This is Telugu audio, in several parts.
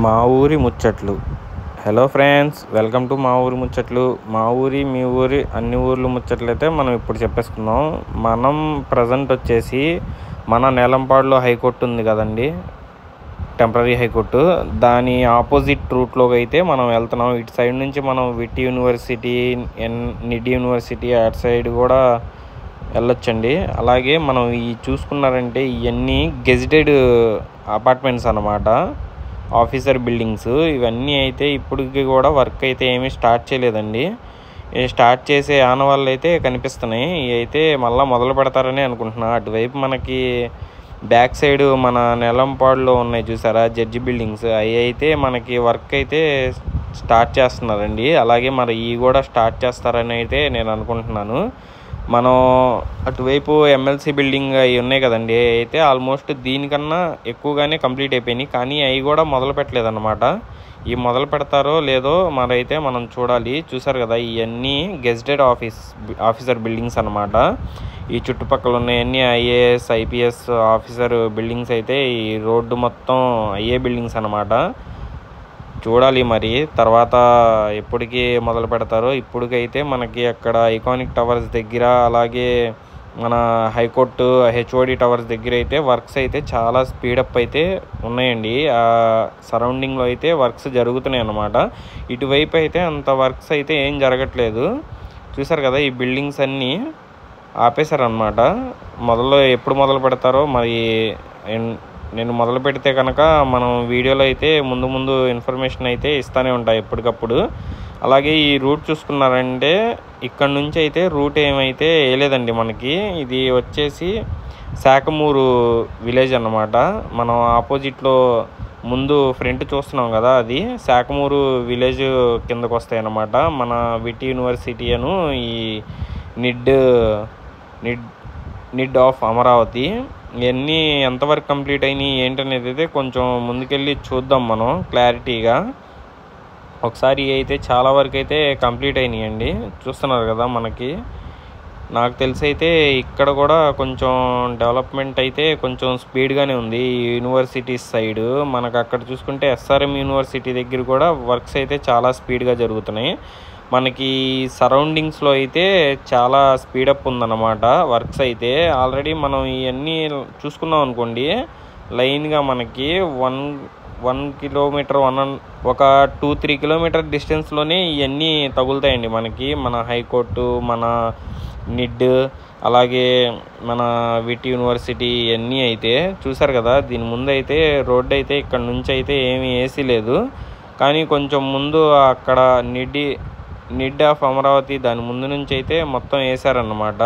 మా ఊరి ముచ్చట్లు. హలో ఫ్రెండ్స్, వెల్కమ్ టు మా ఊరి ముచ్చట్లు. మా ఊరి మీ ఊరి అన్ని ఊర్ల ముచ్చట్లు అయితే మనం ఇప్పుడు చెప్పేసుకుందాం. మనం ప్రజెంట్ వచ్చేసి మన నేలంపాడులో హైకోర్టు ఉంది కదండి, టెంపరీ హైకోర్టు. దాని ఆపోజిట్ రూట్లోకి అయితే మనం వెళ్తున్నాం. ఇటు సైడ్ నుంచి మనం విట్ యూనివర్సిటీ, నిడ్ యూనివర్సిటీ అటు సైడ్ కూడా వెళ్ళొచ్చండి. అలాగే మనం ఈ చూసుకున్నారంటే ఇవన్నీ గెజిటెడ్ అపార్ట్మెంట్స్ అన్నమాట, ఆఫీసర్ బిల్డింగ్స్. ఇవన్నీ అయితే ఇప్పటికి కూడా వర్క్ అయితే ఏమీ స్టార్ట్ చేయలేదండి. స్టార్ట్ చేసే ఆనవాళ్ళు అయితే కనిపిస్తున్నాయి. ఇవి అయితే మళ్ళీ మొదలు పెడతారని అనుకుంటున్నా. అటువైపు మనకి బ్యాక్ సైడ్ మన నెలంపాడులో ఉన్నాయి చూసారా జడ్జి బిల్డింగ్స్, అవి అయితే మనకి వర్క్ అయితే స్టార్ట్ చేస్తున్నారండి. అలాగే మరి ఇవి కూడా స్టార్ట్ చేస్తారని అయితే నేను అనుకుంటున్నాను. మనం అటువైపు ఎమ్మెల్సీ బిల్డింగ్ అవి ఉన్నాయి కదండి, అయితే ఆల్మోస్ట్ దీనికన్నా ఎక్కువగానే కంప్లీట్ అయిపోయినాయి. కానీ అవి కూడా మొదలు పెట్టలేదన్నమాట. ఇవి మొదలు పెడతారో లేదో మరైతే మనం చూడాలి. చూసారు కదా, ఇవన్నీ గెజిటెడ్ ఆఫీసర్ బిల్డింగ్స్ అన్నమాట. ఈ చుట్టుపక్కల ఉన్నాయన్నీ ఐఏఎస్ ఐపీఎస్ ఆఫీసర్ బిల్డింగ్స్ అయితే ఈ రోడ్డు మొత్తం అయ్యే బిల్డింగ్స్ అన్నమాట. చూడాలి మరి తర్వాత ఎప్పటికి మొదలు పెడతారో. ఇప్పటికైతే మనకి అక్కడ ఐకానిక్ టవర్స్ దగ్గర, అలాగే మన హైకోర్టు హెచ్ఓడి టవర్స్ దగ్గర అయితే వర్క్స్ అయితే చాలా స్పీడప్ అయితే ఉన్నాయండి. ఆ సరౌండింగ్లో అయితే వర్క్స్ జరుగుతున్నాయి అన్నమాట. ఇటువైపు అయితే అంత వర్క్స్ అయితే ఏం జరగట్లేదు. చూసారు కదా, ఈ బిల్డింగ్స్ అన్నీ ఆపేశారనమాట. ఎప్పుడు మొదలు పెడతారో మరి. నేను మొదలు పెడితే కనుక మనం వీడియోలో అయితే ముందు ఇన్ఫర్మేషన్ అయితే ఇస్తూనే ఉంటాయి ఎప్పటికప్పుడు. అలాగే ఈ రూట్ చూసుకున్నారంటే ఇక్కడ నుంచి అయితే రూట్ ఏమైతే వేయలేదండి మనకి. ఇది వచ్చేసి శాఖమూరు విలేజ్ అన్నమాట. మనం ఆపోజిట్లో ముందు ఫ్రంట్ చూస్తున్నాం కదా, అది శాఖమూరు విలేజ్ కిందకు వస్తాయి అన్నమాట. మన విట్ యూనివర్సిటీ ఈ నిడ్ ఆఫ్ అమరావతి ఇవన్నీ ఎంతవరకు కంప్లీట్ అయినాయి ఏంటనేది అయితే కొంచెం ముందుకెళ్ళి చూద్దాం మనం క్లారిటీగా. ఒకసారి అయితే చాలా వరకు అయితే కంప్లీట్ అయినాయండి. చూస్తున్నారు కదా, మనకి నాకు తెలిసి అయితే ఇక్కడ కూడా కొంచెం డెవలప్మెంట్ అయితే కొంచెం స్పీడ్గానే ఉంది. ఈ యూనివర్సిటీస్ సైడ్ మనకు అక్కడ చూసుకుంటే ఎస్ఆర్ఎం యూనివర్సిటీ దగ్గర కూడా వర్క్స్ అయితే చాలా స్పీడ్గా జరుగుతున్నాయి. మనకి సరౌండింగ్స్లో అయితే చాలా స్పీడప్ ఉందన్నమాట వర్క్స్ అయితే. ఆల్రెడీ మనం ఇవన్నీ చూసుకున్నాం అనుకోండి, లైన్గా మనకి 1 కిలోమీటర్ ఒక 2-3 కిలోమీటర్ డిస్టెన్స్లోనే ఇవన్నీ తగులుతాయండి మనకి. మన హైకోర్టు, మన నిడ్, అలాగే మన విట్ యూనివర్సిటీ ఇవన్నీ అయితే చూసారు కదా. దీని ముందు అయితే రోడ్డు అయితే ఇక్కడ నుంచి అయితే ఏమీ వేసి లేదు. కానీ కొంచెం ముందు అక్కడ నిడ్ ఆఫ్ అమరావతి దాని ముందు నుంచి అయితే మొత్తం వేసారన్నమాట.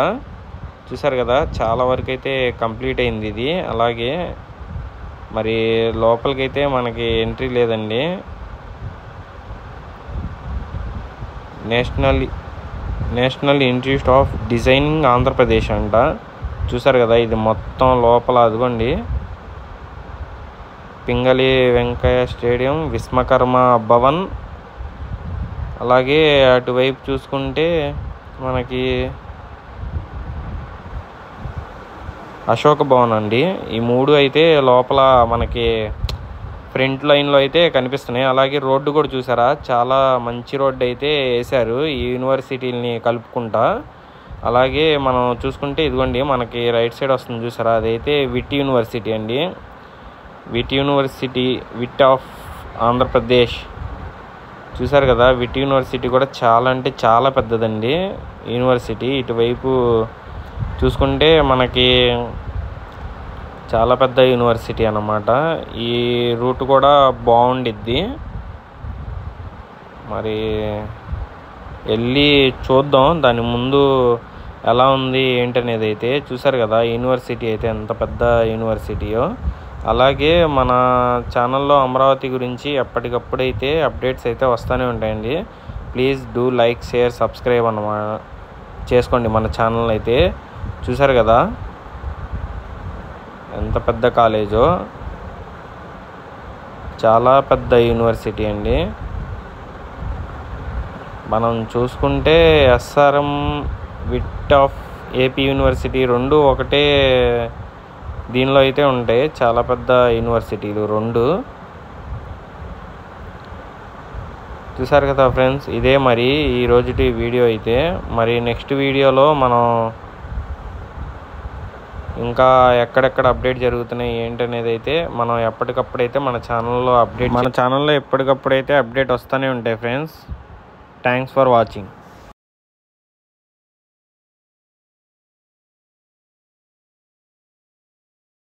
చూసారు కదా, చాలా వరకు అయితే కంప్లీట్ అయింది ఇది. అలాగే మరి లోపలికైతే మనకి ఎంట్రీ లేదండి. National institute of designing Andhra Pradesh అంట. చూసారు కదా, ఇది మొత్తం లోపల అదిగోండి, పింగళి వెంకయ్య స్టేడియం, విశ్వకర్మ భవన్. అలాగే అటువైపు చూసుకుంటే మనకి అశోక భవన్ అండి. ఈ మూడు అయితే లోపల మనకి ఫ్రంట్ లైన్లో అయితే కనిపిస్తున్నాయి. అలాగే రోడ్డు కూడా చూసారా, చాలా మంచి రోడ్డు అయితే వేశారు ఈ యూనివర్సిటీని కలుపుకుంటా. అలాగే మనం చూసుకుంటే ఇదిగోండి మనకి రైట్ సైడ్ వస్తుంది చూసారా, అదైతే విట్ యూనివర్సిటీ అండి. VIT university, VIT of Andhra Pradesh. చూసారు కదా, విట్ యూనివర్సిటీ కూడా చాలా అంటే చాలా పెద్దదండి యూనివర్సిటీ. ఇటువైపు చూసుకుంటే మనకి చాలా పెద్ద యూనివర్సిటీ అన్నమాట. ఈ రూట్ కూడా బాగుండిద్ది. మరి వెళ్ళి చూద్దాం దాని ముందు ఎలా ఉంది ఏంటనేది అయితే. చూసారు కదా యూనివర్సిటీ అయితే ఎంత పెద్ద యూనివర్సిటీయో. అలాగే మన ఛానల్లో అమరావతి గురించి ఎప్పటికప్పుడైతే అప్డేట్స్ అయితే వస్తూనే ఉంటాయండి. Please do like, share, subscribe చేసుకోండి మన ఛానల్ అయితే. చూసారు కదా ఎంత పెద్ద కాలేజో, చాలా పెద్ద యూనివర్సిటీ అండి. మనం చూసుకుంటే SRM, VIT of AP university రెండు ఒకటే దీనిలో అయితే ఉంటాయి. చాలా పెద్ద యూనివర్సిటీలు రెండు. చూసారు కదా ఫ్రెండ్స్, ఇదే మరి ఈ రోజుటి వీడియో అయితే. మరి నెక్స్ట్ వీడియోలో మనం ఇంకా ఎక్కడెక్కడ అప్డేట్ జరుగుతున్నాయి ఏంటనేది అయితే మనం ఎప్పటికప్పుడైతే మన ఛానల్లో ఎప్పటికప్పుడైతే అప్డేట్ వస్తూనే ఉంటాయి ఫ్రెండ్స్. Thanks for watching.